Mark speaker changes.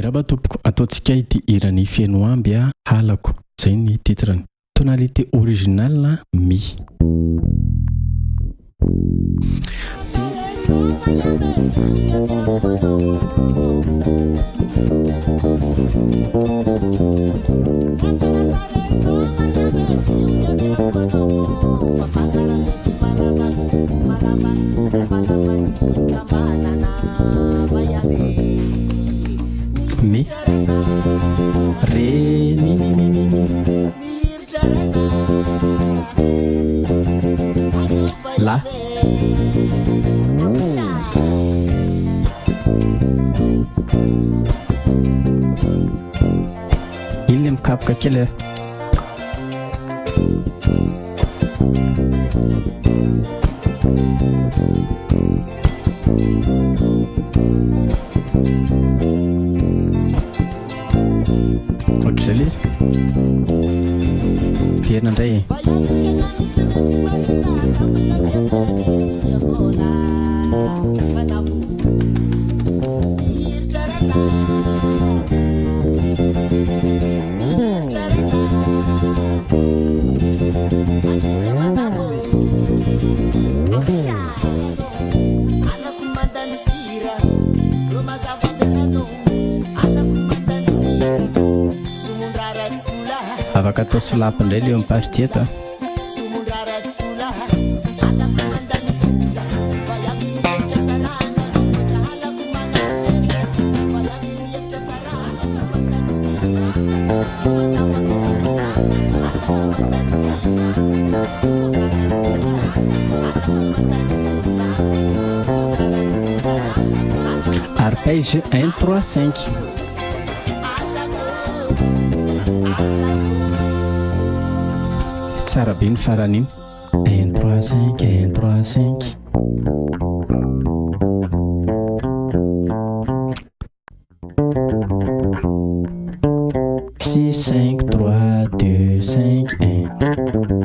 Speaker 1: Raha tompoko ataontsika ity irany feno amby halako zay ny titrany tonalité originale mi mi ré mi la ilay mikapoka kely okzay izy fierina indray afaka atao slap indray leo amin'ny partie eto arpège 1 3 5 tsara be ny farany iny 1 3 5 1 3 5 6 5 3 2 5 1